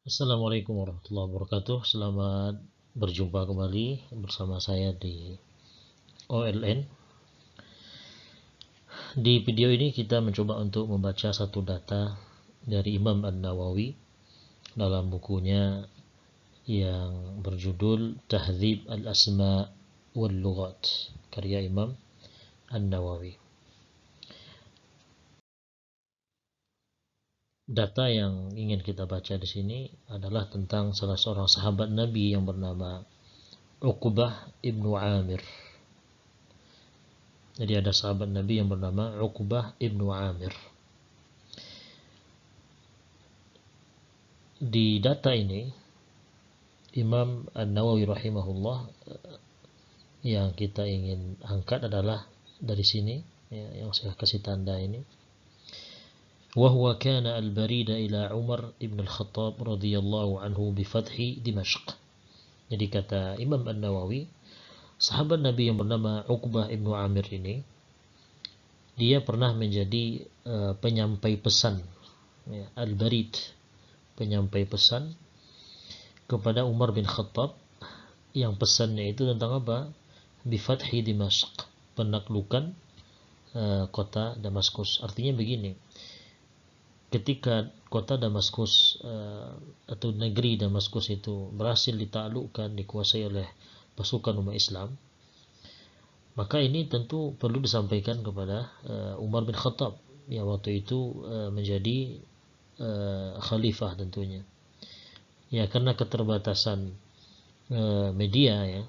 Assalamualaikum warahmatullahi wabarakatuh. Selamat berjumpa kembali bersama saya di OLN. Di video ini kita mencoba untuk membaca satu data dari Imam An-Nawawi dalam bukunya yang berjudul Tahdzib al-Asma wal Lughat, karya Imam An-Nawawi. Data yang ingin kita baca di sini adalah tentang salah seorang sahabat Nabi yang bernama Uqbah ibnu Amir. Jadi ada sahabat Nabi yang bernama Uqbah ibnu Amir. Di data ini Imam An-Nawawi rahimahullah yang kita ingin angkat adalah dari sini ya, yang saya kasih tanda ini. Wa huwa kana al-barida ila Umar ibn al-Khattab radhiyallahu anhu bi fathi Dimashq. Jadi kata Imam An-Nawawi, sahabat Nabi yang bernama Uqbah ibnu Amir ini, dia pernah menjadi penyampai pesan, ya, al-barid, penyampai pesan kepada Umar bin Khattab, yang pesannya itu tentang apa? Bi fathi Dimashq, penaklukan kota Damaskus. Artinya begini, ketika kota Damaskus atau negeri Damaskus itu berhasil ditaklukkan, dikuasai oleh pasukan umat Islam, maka ini tentu perlu disampaikan kepada Umar bin Khattab yang waktu itu menjadi khalifah tentunya. Ya, karena keterbatasan media, ya,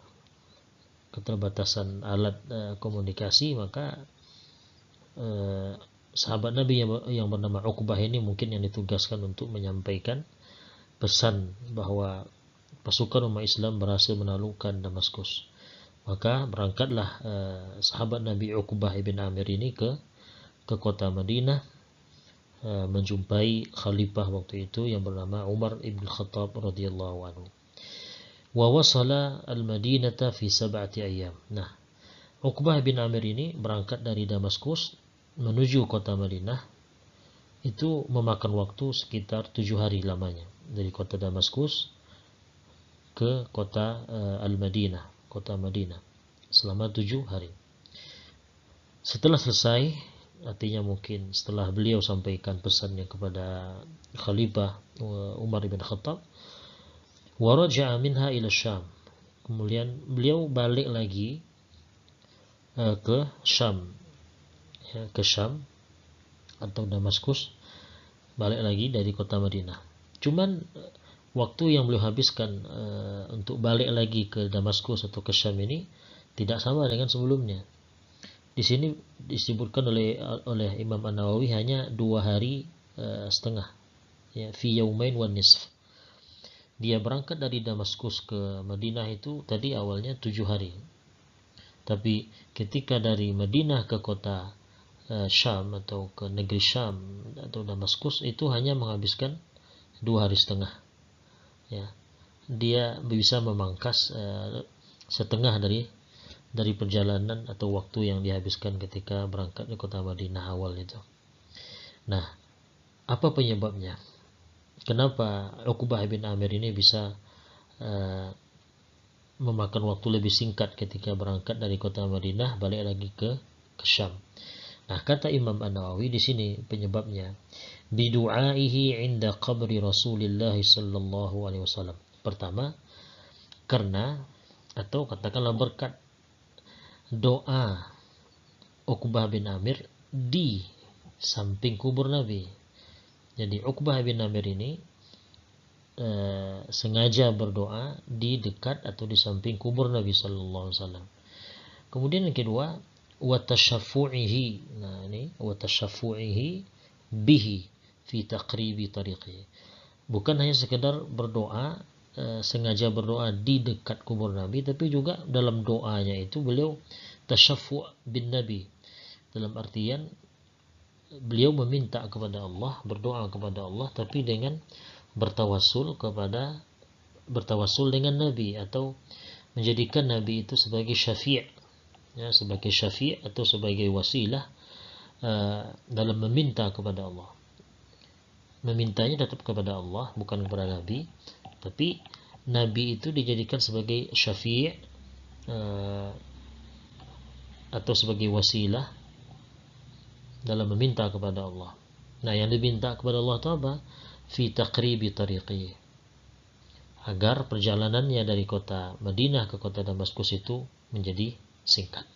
keterbatasan alat komunikasi, maka sahabat Nabi yang bernama Uqbah ini mungkin yang ditugaskan untuk menyampaikan pesan bahwa pasukan umat Islam berhasil menaklukkan Damaskus. Maka berangkatlah sahabat Nabi Uqbah ibn Amir ini ke kota Madinah, menjumpai khalifah waktu itu yang bernama Umar ibn Khattab radhiyallahu anhu. Wa wasala al-Madinata fi 7 ayyam. Nah, Uqbah bin Amir ini berangkat dari Damaskus menuju kota Madinah, itu memakan waktu sekitar 7 hari lamanya, dari kota Damaskus ke kota Al-Madinah, kota Madinah, selama 7 hari. Setelah selesai, artinya mungkin setelah beliau sampaikan pesannya kepada Khalifah Umar bin Khattab, waraja'a minha ila Syam, kemudian beliau balik lagi ke Syam, ya, ke Syam atau Damaskus, balik lagi dari kota Madinah. Cuman waktu yang beliau habiskan untuk balik lagi ke Damaskus atau ke Syam ini tidak sama dengan sebelumnya. Di sini disebutkan oleh Imam An-Nawawi hanya 2 hari setengah, ya, fi yaumain wan nisf. Dia berangkat dari Damaskus ke Madinah itu tadi awalnya 7 hari. Tapi ketika dari Madinah ke kota Syam atau ke negeri Syam atau Damaskus itu hanya menghabiskan 2 hari setengah. Ya, dia bisa memangkas setengah dari perjalanan atau waktu yang dihabiskan ketika berangkat ke kota Madinah awal itu. Nah, apa penyebabnya? Kenapa Uqbah bin Amir ini bisa memakan waktu lebih singkat ketika berangkat dari kota Madinah balik lagi ke Syam? Nah, kata Imam An-Nawawi di sini penyebabnya, bidu'aihi 'inda qabri Rasulillah sallallahu alaihi wasallam. Pertama, karena atau katakanlah berkat doa Uqbah bin Amir di samping kubur Nabi. Jadi Uqbah bin Amir ini sengaja berdoa di dekat atau di samping kubur Nabi sallallahu alaihi wasallam. Kemudian yang kedua, wa tashaffu'ihi. Nah, ini wa tashaffu'ihi bihi fi taqribi tariqi. Bukan hanya sekedar berdoa, sengaja berdoa di dekat kubur Nabi, tapi juga dalam doanya itu beliau tasyaffu' bin Nabi, dalam artian beliau meminta kepada Allah, berdoa kepada Allah, tapi dengan bertawassul dengan Nabi, atau menjadikan Nabi itu sebagai syafi', ya, sebagai syafi' atau sebagai wasilah dalam meminta kepada Allah. memintanya tetap kepada Allah, bukan kepada Nabi. Tapi Nabi itu dijadikan sebagai syafi' atau sebagai wasilah dalam meminta kepada Allah. Nah, yang diminta kepada Allah itu apa? Fi taqribi tariqi, agar perjalanannya dari kota Madinah ke kota Damaskus itu menjadi singkat.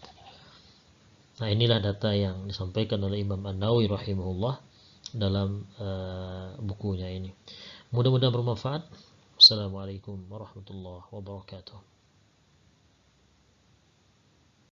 Nah, inilah data yang disampaikan oleh Imam An-Nawawi rahimahullah dalam bukunya ini. Mudah-mudahan bermanfaat. Assalamualaikum warahmatullahi wabarakatuh.